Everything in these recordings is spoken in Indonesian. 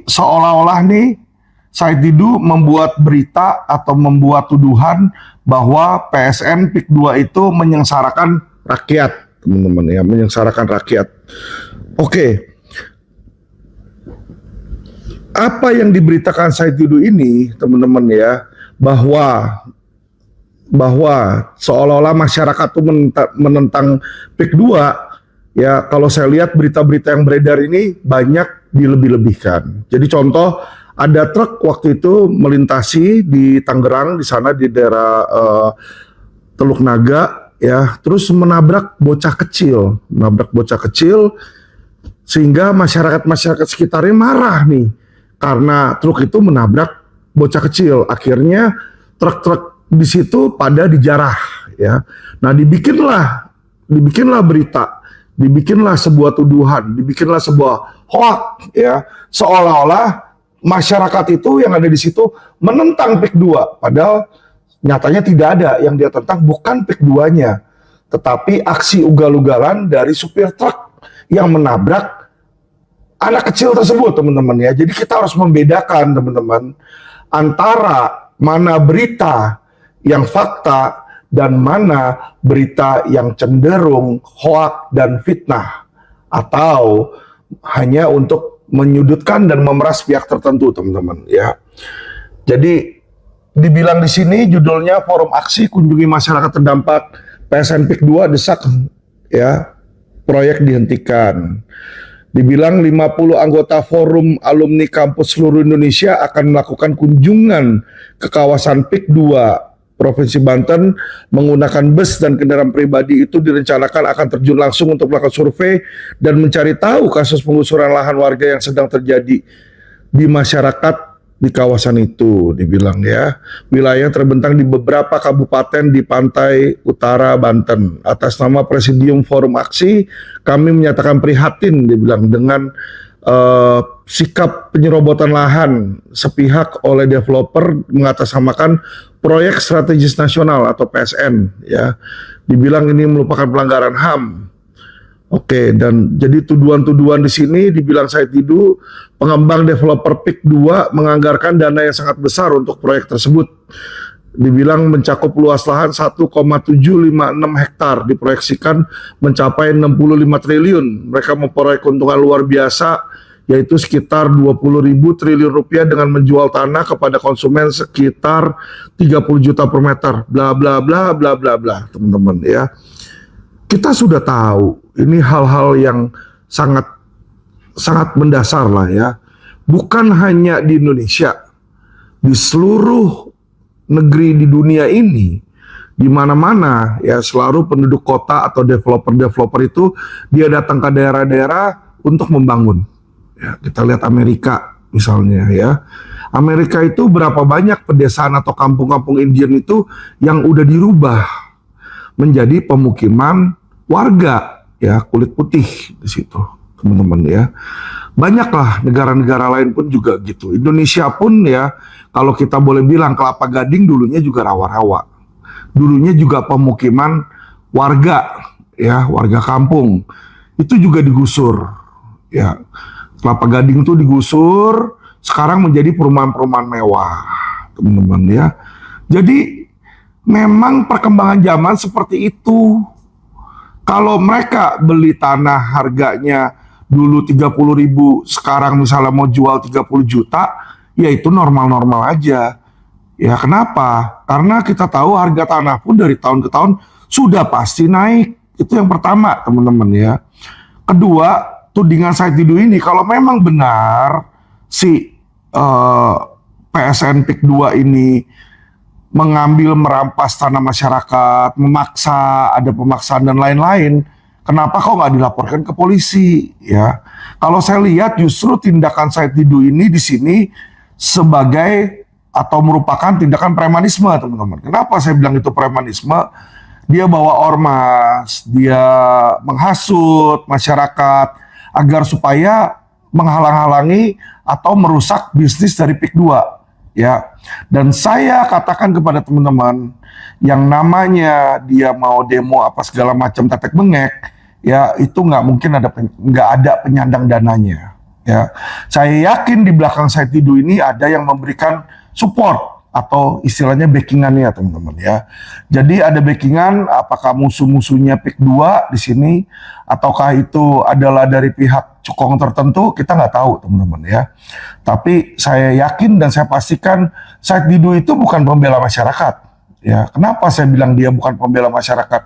seolah-olah nih Said Didu membuat berita atau membuat tuduhan bahwa PSN PIK 2 itu menyengsarakan rakyat, teman-teman ya, menyengsarakan rakyat. Oke. Apa yang diberitakan Said Didu ini, teman-teman ya, bahwa seolah-olah masyarakat itu menentang PIK 2, ya kalau saya lihat berita-berita yang beredar ini banyak dilebih-lebihkan. Jadi contoh, ada truk waktu itu melintasi di Tangerang, di sana di daerah Teluk Naga, ya, terus menabrak bocah kecil, sehingga masyarakat sekitarnya marah nih, karena truk itu menabrak bocah kecil. Akhirnya truk-truk di situ pada dijarah, ya. Nah, dibikinlah berita, dibikinlah sebuah tuduhan, dibikinlah sebuah hoax, ya, seolah-olah masyarakat itu yang ada di situ menentang PIK 2, padahal nyatanya tidak ada yang dia tentang, bukan PIK 2-nya, tetapi aksi ugal-ugalan dari supir truk yang menabrak anak kecil tersebut, teman-teman ya. Jadi kita harus membedakan, teman-teman, antara mana berita yang fakta dan mana berita yang cenderung hoax dan fitnah, atau hanya untuk menyudutkan dan memeras pihak tertentu, teman-teman ya. Jadi dibilang di sini judulnya Forum Aksi Kunjungi Masyarakat Terdampak PSN PIK 2 desak, ya, proyek dihentikan. Dibilang 50 anggota Forum Alumni Kampus seluruh Indonesia akan melakukan kunjungan ke kawasan PIK 2 Provinsi Banten menggunakan bus dan kendaraan pribadi. Itu direncanakan akan terjun langsung untuk melakukan survei dan mencari tahu kasus penggusuran lahan warga yang sedang terjadi di masyarakat di kawasan itu. Dibilang ya, wilayah terbentang di beberapa kabupaten di pantai utara Banten. Atas nama Presidium Forum Aksi, kami menyatakan prihatin, dibilang, dengan sikap penyerobotan lahan sepihak oleh developer mengatasnamakan proyek strategis nasional atau PSN, ya. Dibilang ini merupakan pelanggaran HAM. Oke, dan jadi tuduhan-tuduhan di sini dibilang Said Didu, pengembang developer PIK 2 menganggarkan dana yang sangat besar untuk proyek tersebut. Dibilang mencakup luas lahan 1,756 hektar, diproyeksikan mencapai 65 triliun. Mereka memperoleh keuntungan luar biasa, yaitu sekitar 20.000 triliun rupiah dengan menjual tanah kepada konsumen sekitar 30 juta per meter. Bla bla bla bla bla bla, teman-teman ya. Kita sudah tahu ini hal-hal yang sangat mendasar lah ya. Bukan hanya di Indonesia, di seluruh negeri di dunia ini, di mana-mana ya, selalu penduduk kota atau developer itu dia datang ke daerah-daerah untuk membangun. Ya, kita lihat Amerika misalnya ya. Amerika itu berapa banyak pedesaan atau kampung-kampung Indian itu yang udah dirubah menjadi pemukiman warga ya, kulit putih di situ, teman-teman ya. Banyaklah negara-negara lain pun juga gitu. Indonesia pun ya, kalau kita boleh bilang, Kelapa Gading dulunya juga rawa-rawa. Dulunya juga pemukiman warga ya, warga kampung. Itu juga digusur ya. Kelapa Gading itu digusur, sekarang menjadi perumahan-perumahan mewah, teman-teman ya. Jadi memang perkembangan zaman seperti itu. Kalau mereka beli tanah harganya dulu 30.000, sekarang misalnya mau jual 30 juta, ya itu normal-normal aja. Ya kenapa? Karena kita tahu harga tanah pun dari tahun ke tahun sudah pasti naik. Itu yang pertama, teman-teman ya. Kedua, tudingan Said Didu ini, kalau memang benar si PSN PIK 2 ini mengambil, merampas tanah masyarakat, memaksa, ada pemaksaan dan lain-lain, kenapa kok nggak dilaporkan ke polisi ya? Kalau saya lihat justru tindakan Said Didu ini di sini sebagai atau merupakan tindakan premanisme, teman-teman. Kenapa saya bilang itu premanisme? Dia bawa ormas, dia menghasut masyarakat agar supaya menghalang-halangi atau merusak bisnis dari PIK 2. Ya, dan saya katakan kepada teman-teman, yang namanya dia mau demo apa segala macam tetek bengek, ya itu nggak mungkin nggak ada penyandang dananya. Ya, saya yakin di belakang Said Didu ini ada yang memberikan support atau istilahnya backingannya teman-teman ya. Jadi ada backingan, apakah musuh-musuhnya PIK 2 di sini ataukah itu adalah dari pihak cokong tertentu, kita nggak tahu teman-teman ya. Tapi saya yakin dan saya pastikan Said Didu itu bukan pembela masyarakat. Ya, kenapa saya bilang dia bukan pembela masyarakat?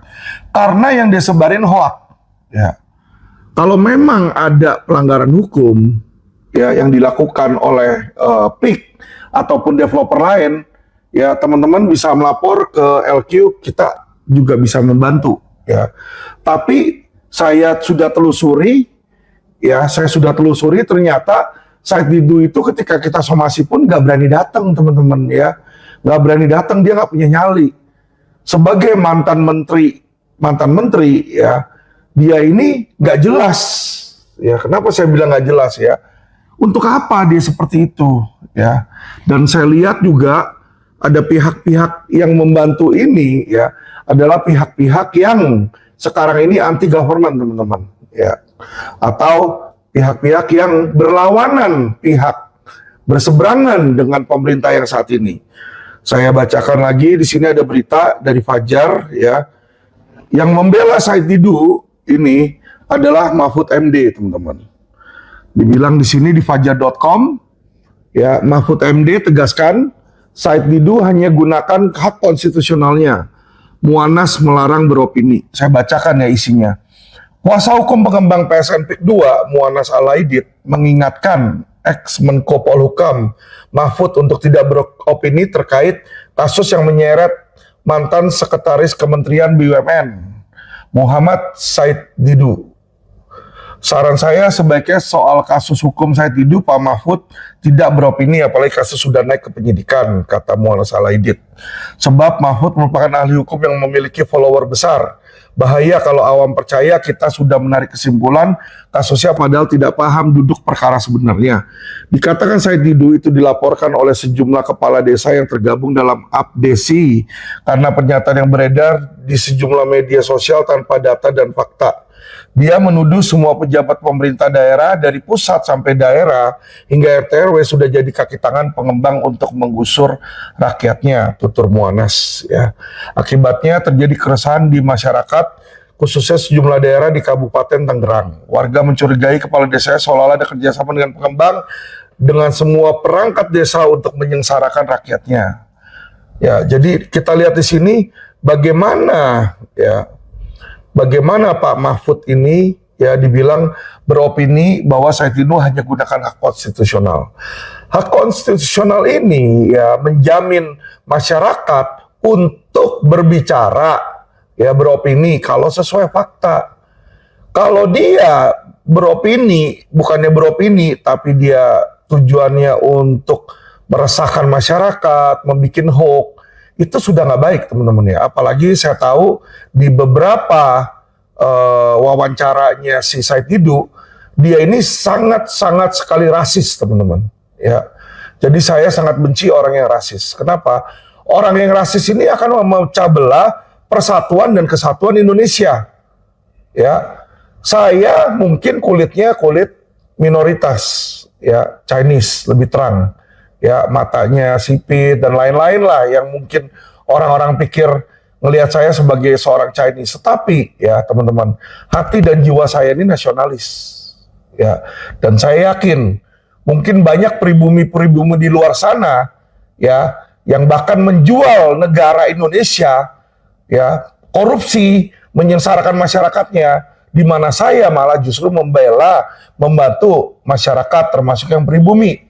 Karena yang dia sebarin hoak. Ya. Kalau memang ada pelanggaran hukum ya yang dilakukan oleh PIK ataupun developer lain, ya teman-teman bisa melapor ke LQ, kita juga bisa membantu ya. Tapi saya sudah telusuri ternyata Said Didu itu ketika kita somasi pun nggak berani datang teman-teman ya, nggak berani datang, dia nggak punya nyali. Sebagai mantan menteri ya, dia ini nggak jelas ya. Kenapa saya bilang nggak jelas ya? Untuk apa dia seperti itu ya? Dan saya lihat juga ada pihak-pihak yang membantu ini ya, adalah pihak-pihak yang sekarang ini anti government teman-teman ya, atau pihak-pihak yang berlawanan berseberangan dengan pemerintah yang saat ini. Saya bacakan lagi di sini ada berita dari Fajar ya, yang membela Said Didu ini adalah Mahfud MD teman-teman. Dibilang di sini di fajar.com ya, Mahfud MD tegaskan Said Didu hanya gunakan hak konstitusionalnya. Muanas melarang beropini. Saya bacakan ya isinya. Kuasa hukum pengembang PSN PIK 2 Muanas Alaidit mengingatkan ex-Menko Polhukam Mahfud untuk tidak beropini terkait kasus yang menyeret mantan sekretaris Kementerian BUMN Muhammad Said Didu. Saran saya sebaiknya soal kasus hukum Said Didu, Pak Mahfud tidak beropini, apalagi kasus sudah naik ke penyidikan, kata Muanas Alaidit. Sebab Mahfud merupakan ahli hukum yang memiliki follower besar. Bahaya kalau awam percaya kita sudah menarik kesimpulan kasusnya padahal tidak paham duduk perkara sebenarnya. Dikatakan Said Didu itu dilaporkan oleh sejumlah kepala desa yang tergabung dalam APDESI karena pernyataan yang beredar di sejumlah media sosial tanpa data dan fakta. Dia menuduh semua pejabat pemerintah daerah dari pusat sampai daerah hingga RT RW sudah jadi kaki tangan pengembang untuk menggusur rakyatnya, tutur Muanas ya. Akibatnya terjadi keresahan di masyarakat, khususnya sejumlah daerah di Kabupaten Tangerang. Warga mencurigai kepala desa seolah-olah ada kerjasama dengan pengembang dengan semua perangkat desa untuk menyengsarakan rakyatnya. Ya, jadi kita lihat di sini bagaimana Pak Mahfud ini ya dibilang beropini bahwa Said Didu hanya gunakan hak konstitusional. Hak konstitusional ini ya menjamin masyarakat untuk berbicara ya, beropini kalau sesuai fakta. Kalau dia beropini, bukannya beropini tapi dia tujuannya untuk meresahkan masyarakat, membuat hoax, itu sudah nggak baik teman-teman ya. Apalagi saya tahu di beberapa wawancaranya si Said Didu, dia ini sangat sekali rasis teman-teman ya. Jadi saya sangat benci orang yang rasis. Kenapa? Orang yang rasis ini akan memecah belah persatuan dan kesatuan Indonesia ya. Saya mungkin kulitnya kulit minoritas ya, Chinese, lebih terang ya, matanya sipit dan lain-lain lah yang mungkin orang-orang pikir ngelihat saya sebagai seorang Chinese. Tetapi ya teman-teman, hati dan jiwa saya ini nasionalis ya, dan saya yakin mungkin banyak pribumi-pribumi di luar sana ya yang bahkan menjual negara Indonesia ya, korupsi, menyengsarakan masyarakatnya, di mana saya malah justru membantu masyarakat termasuk yang pribumi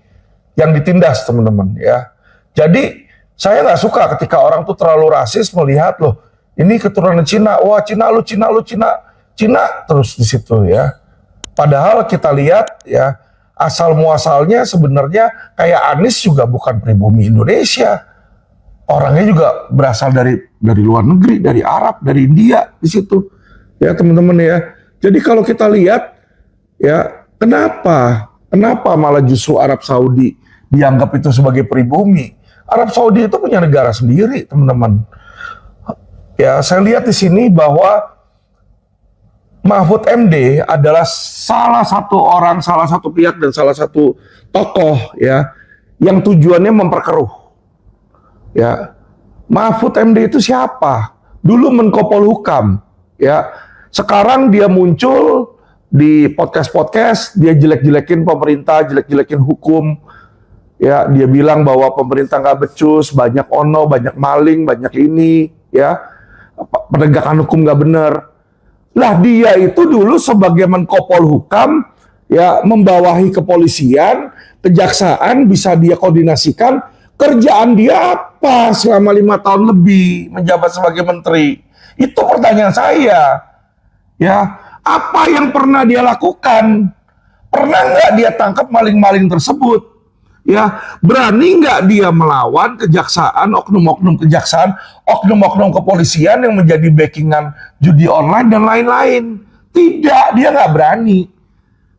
yang ditindas teman-teman ya. Jadi saya nggak suka ketika orang tuh terlalu rasis melihat loh ini keturunan Cina, wah Cina terus di situ ya. Padahal kita lihat ya asal muasalnya sebenarnya kayak Anies juga bukan pribumi Indonesia, orangnya juga berasal dari luar negeri, dari Arab, dari India di situ ya teman-teman ya. Jadi kalau kita lihat ya kenapa malah justru Arab Saudi dianggap itu sebagai pribumi? Arab Saudi itu punya negara sendiri, teman-teman. Ya, saya lihat di sini bahwa Mahfud MD adalah salah satu orang, salah satu pihak dan salah satu tokoh ya yang tujuannya memperkeruh. Ya, Mahfud MD itu siapa? Dulu Menko Polhukam, ya. Sekarang dia muncul di podcast-podcast, dia jelek-jelekin pemerintah, jelek-jelekin hukum. Ya, dia bilang bahwa pemerintah nggak becus, banyak ono, banyak maling, banyak ini, ya. Penegakan hukum nggak benar. Lah dia itu dulu sebagai Menko Polhukam ya membawahi kepolisian, kejaksaan bisa dia koordinasikan. Kerjaan dia apa selama 5 tahun lebih menjabat sebagai menteri? Itu pertanyaan saya. Ya, apa yang pernah dia lakukan? Pernah nggak dia tangkap maling-maling tersebut? Ya, berani nggak dia melawan kejaksaan, oknum-oknum kejaksaan, oknum-oknum kepolisian yang menjadi backingan judi online dan lain-lain? Tidak, dia nggak berani.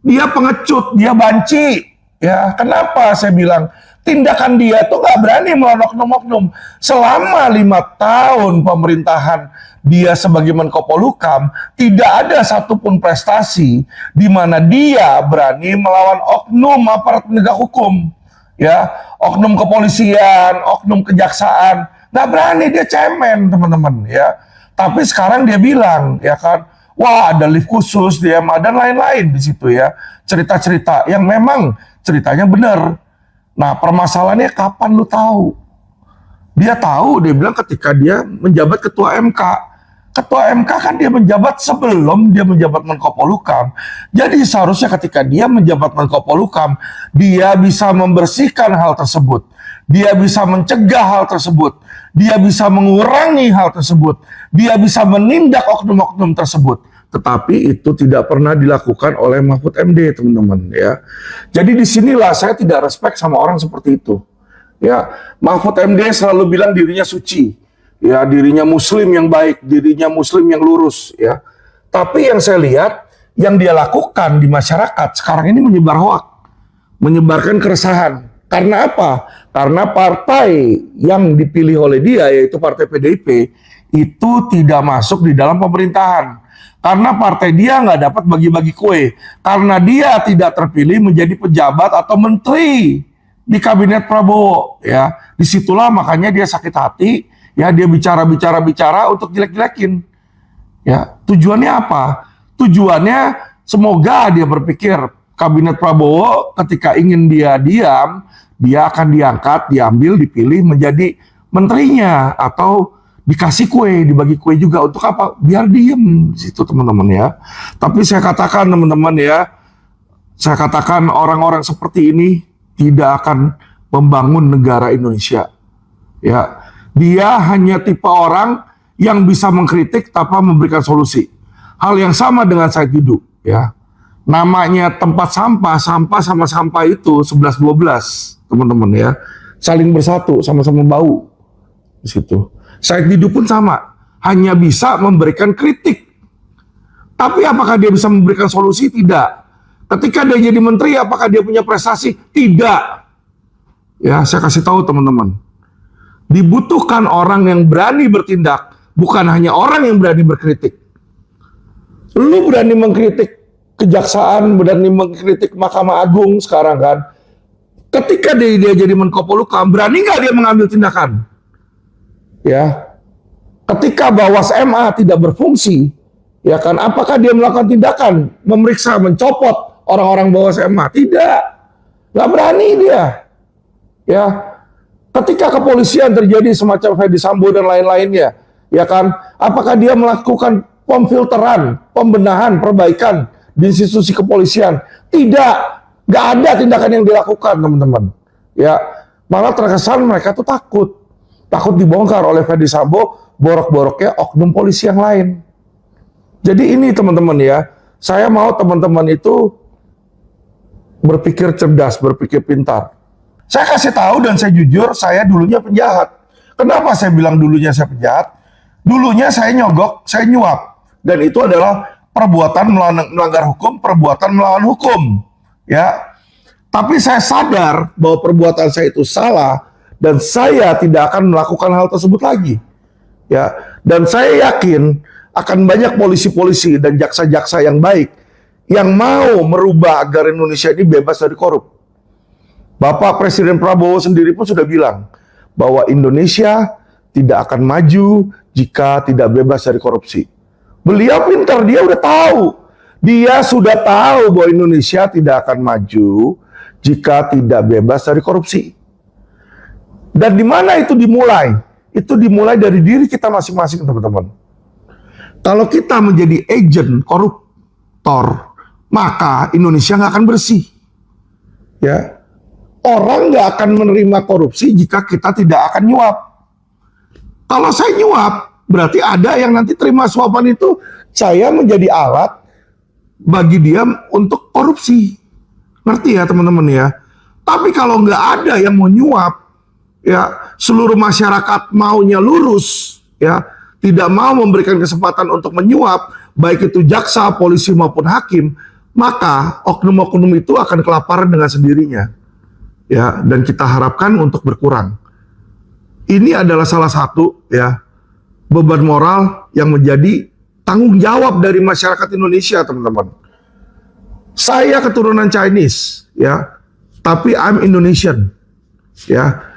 Dia pengecut, dia banci. Ya, kenapa saya bilang tindakan dia tuh nggak berani melawan oknum-oknum. Selama 5 tahun pemerintahan dia sebagai Menko Polhukam, tidak ada satupun prestasi di mana dia berani melawan oknum aparat penegak hukum. Ya, oknum kepolisian, oknum kejaksaan, nggak berani, dia cemen teman-teman ya. Tapi sekarang dia bilang ya kan, wah ada lift khusus dia dan lain-lain di situ ya, cerita-cerita yang memang ceritanya benar. Nah permasalahannya kapan lu tahu? Dia tahu, dia bilang ketika dia menjabat ketua MK. Ketua MK kan dia menjabat sebelum dia menjabat Menko Polhukam. Jadi seharusnya ketika dia menjabat Menko Polhukam, dia bisa membersihkan hal tersebut. Dia bisa mencegah hal tersebut. Dia bisa mengurangi hal tersebut. Dia bisa menindak oknum-oknum tersebut. Tetapi itu tidak pernah dilakukan oleh Mahfud MD, teman-teman ya. Jadi disinilah saya tidak respect sama orang seperti itu. Ya, Mahfud MD selalu bilang dirinya suci. Ya, dirinya muslim yang baik, dirinya muslim yang lurus ya. Tapi yang saya lihat yang dia lakukan di masyarakat sekarang ini menyebar hoak, menyebarkan keresahan. Karena apa? Karena partai yang dipilih oleh dia yaitu partai PDIP itu tidak masuk di dalam pemerintahan. Karena partai dia nggak dapat bagi-bagi kue. Karena dia tidak terpilih menjadi pejabat atau menteri di kabinet Prabowo ya. Disitulah makanya dia sakit hati. Ya, dia bicara untuk jelek-jelekin. Ya, tujuannya apa? Tujuannya semoga dia berpikir kabinet Prabowo ketika ingin dia diam, dia akan diangkat, diambil, dipilih menjadi menterinya atau dikasih kue, dibagi kue juga untuk apa? Biar diem situ teman-teman ya. Tapi saya katakan teman-teman ya, saya katakan orang-orang seperti ini tidak akan membangun negara Indonesia. Ya. Dia hanya tipe orang yang bisa mengkritik tanpa memberikan solusi. Hal yang sama dengan Said Didu, ya. Namanya tempat sampah, sampah sama sampah itu 11-12, teman-teman ya. Saling bersatu, sama-sama bau di situ. Said Didu pun sama, hanya bisa memberikan kritik. Tapi apakah dia bisa memberikan solusi? Tidak. Ketika dia jadi menteri, apakah dia punya prestasi? Tidak. Ya, saya kasih tahu teman-teman. Dibutuhkan orang yang berani bertindak, bukan hanya orang yang berani berkritik. Lu berani mengkritik kejaksaan, berani mengkritik Mahkamah Agung sekarang kan. Ketika dia jadi Menko Polhukam, berani nggak dia mengambil tindakan? Ya, ketika Bawas MA tidak berfungsi, ya kan, apakah dia melakukan tindakan, memeriksa, mencopot orang-orang Bawas MA? Tidak, nggak berani dia. Ya. Ketika kepolisian terjadi semacam Ferdy Sambo dan lain-lainnya, ya kan, apakah dia melakukan pemfilteran, pembenahan, perbaikan di institusi kepolisian? Tidak, nggak ada tindakan yang dilakukan, teman-teman. Ya, malah terkesan mereka tuh takut dibongkar oleh Ferdy Sambo, borok-boroknya oknum polisi yang lain. Jadi ini teman-teman ya, saya mau teman-teman itu berpikir cerdas, berpikir pintar. Saya kasih tahu dan saya jujur, saya dulunya penjahat. Kenapa saya bilang dulunya saya penjahat? Dulunya saya nyogok, saya nyuap. Dan itu adalah perbuatan melanggar hukum, perbuatan melawan hukum. Ya. Tapi saya sadar bahwa perbuatan saya itu salah dan saya tidak akan melakukan hal tersebut lagi. Ya. Dan saya yakin akan banyak polisi-polisi dan jaksa-jaksa yang baik yang mau merubah agar Indonesia ini bebas dari korup. Bapak Presiden Prabowo sendiri pun sudah bilang bahwa Indonesia tidak akan maju jika tidak bebas dari korupsi. Beliau pintar, dia udah tahu. Dia sudah tahu bahwa Indonesia tidak akan maju jika tidak bebas dari korupsi. Dan di mana itu dimulai? Itu dimulai dari diri kita masing-masing, teman-teman. Kalau kita menjadi agen koruptor, maka Indonesia nggak akan bersih. Ya, orang nggak akan menerima korupsi jika kita tidak akan nyuap. Kalau saya nyuap, berarti ada yang nanti terima suapan itu, saya menjadi alat bagi dia untuk korupsi. Ngerti ya teman-teman ya? Tapi kalau nggak ada yang mau nyuap, ya seluruh masyarakat maunya lurus, ya tidak mau memberikan kesempatan untuk menyuap, baik itu jaksa, polisi maupun hakim, maka oknum-oknum itu akan kelaparan dengan sendirinya. Ya, dan kita harapkan untuk berkurang. Ini adalah salah satu ya beban moral yang menjadi tanggung jawab dari masyarakat Indonesia, teman-teman. Saya keturunan Chinese, ya, tapi I'm Indonesian, ya.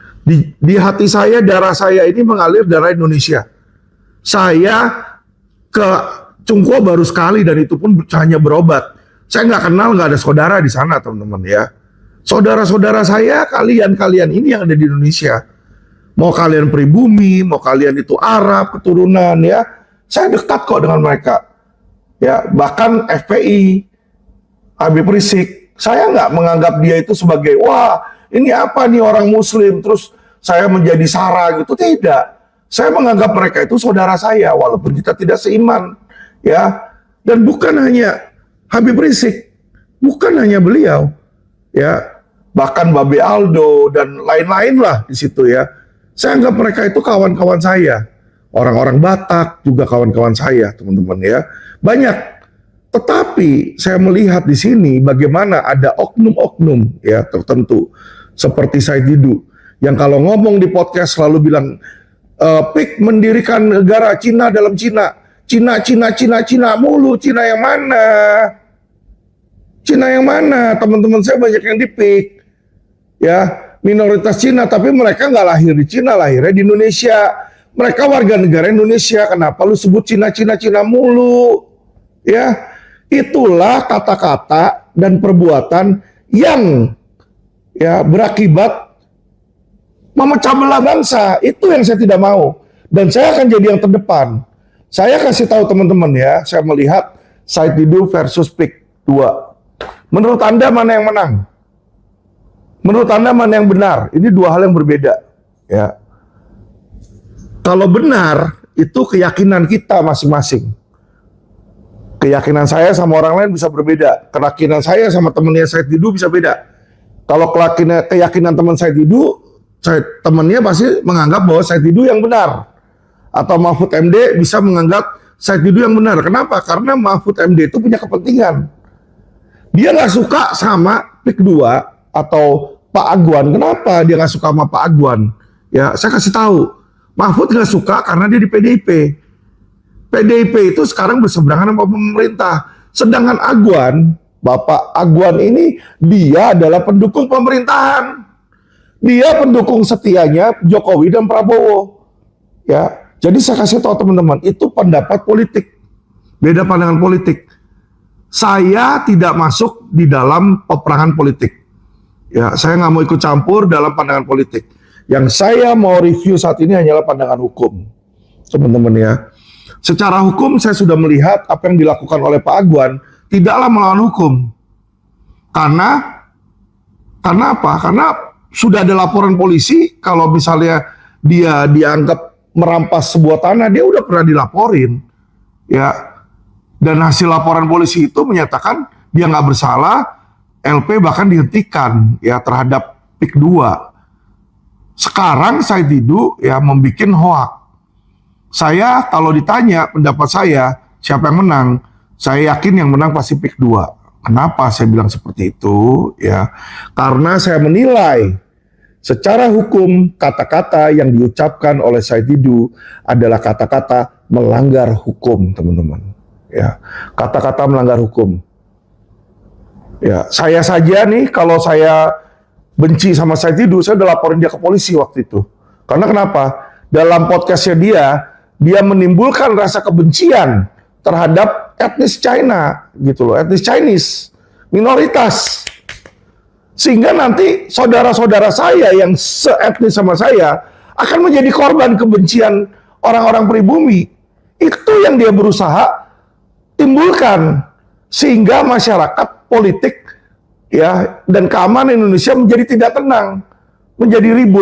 Di hati saya, darah saya ini mengalir darah Indonesia. Saya ke Cungko baru sekali dan itu pun hanya berobat. Saya nggak kenal, nggak ada saudara di sana, teman-teman ya. Saudara-saudara saya, kalian ini yang ada di Indonesia. Mau kalian pribumi, mau kalian itu Arab, keturunan ya. Saya dekat kok dengan mereka. Ya, bahkan FPI, Habib Rizik, saya nggak menganggap dia itu sebagai, wah ini apa nih orang Muslim, terus saya menjadi sara gitu. Tidak. Saya menganggap mereka itu saudara saya, walaupun kita tidak seiman. Ya, dan bukan hanya Habib Rizik, bukan hanya beliau, ya, bahkan Babe Aldo dan lain-lain lah di situ ya. Saya anggap mereka itu kawan-kawan saya, orang-orang Batak juga kawan-kawan saya, teman-teman ya. Banyak, tetapi saya melihat di sini bagaimana ada oknum-oknum ya tertentu seperti Said Didu yang kalau ngomong di podcast selalu bilang PIK mendirikan negara Cina dalam Cina. Cina mulu. Cina yang mana? Cina yang mana? Teman-teman saya banyak yang di PIK. Ya, minoritas Cina, tapi mereka nggak lahir di Cina, lahirnya di Indonesia. Mereka warga negara Indonesia. Kenapa lu sebut Cina mulu? Ya, itulah kata-kata dan perbuatan yang ya berakibat memecah belah bangsa. Itu yang saya tidak mau. Dan saya akan jadi yang terdepan. Saya kasih tahu teman-teman ya, saya melihat Said Didu versus PIK 2. Menurut Anda mana yang menang? Menurut Anda mana yang benar? Ini dua hal yang berbeda. Ya. Kalau benar, itu keyakinan kita masing-masing. Keyakinan saya sama orang lain bisa berbeda. Keyakinan saya sama temannya Said Didu bisa beda. Kalau keyakinan teman Said Didu, temannya pasti menganggap bahwa Said Didu yang benar. Atau Mahfud MD bisa menganggap Said Didu yang benar. Kenapa? Karena Mahfud MD itu punya kepentingan. Dia nggak suka sama PIK 2 atau Pak Agwan. Kenapa dia nggak suka sama Pak Agwan? Ya, saya kasih tahu. Mahfud nggak suka karena dia di PDIP. PDIP itu sekarang berseberangan sama pemerintah. Sedangkan Agwan, Bapak Agwan ini, dia adalah pendukung pemerintahan. Dia pendukung setianya Jokowi dan Prabowo. Ya, jadi saya kasih tahu teman-teman, itu pendapat politik. Beda pandangan politik. Saya tidak masuk di dalam peperangan politik. Ya, saya nggak mau ikut campur dalam pandangan politik. Yang saya mau review saat ini hanyalah pandangan hukum, teman-teman ya. Secara hukum saya sudah melihat apa yang dilakukan oleh Pak Agwan tidaklah melawan hukum. Karena apa? Karena sudah ada laporan polisi kalau misalnya dia dianggap merampas sebuah tanah, dia udah pernah dilaporin, ya. Dan hasil laporan polisi itu menyatakan dia nggak bersalah, LP bahkan dihentikan ya terhadap PIK 2. Sekarang Said Didu ya membuat hoak. Saya kalau ditanya pendapat saya siapa yang menang, saya yakin yang menang pasti PIK 2. Kenapa saya bilang seperti itu? Ya, karena saya menilai Secara hukum, kata-kata yang diucapkan oleh Said Didu adalah kata-kata melanggar hukum, teman-teman. Ya, kata-kata melanggar hukum. Ya, saya saja nih, kalau saya benci sama Said Didu, saya udah laporin dia ke polisi waktu itu. Karena kenapa? Dalam podcastnya dia menimbulkan rasa kebencian terhadap etnis China, gitu loh, etnis Chinese, minoritas. Sehingga nanti saudara-saudara saya yang seetnis sama saya akan menjadi korban kebencian orang-orang pribumi. Itu yang dia berusaha timbulkan, sehingga masyarakat politik ya dan keamanan Indonesia menjadi tidak tenang, menjadi ribut.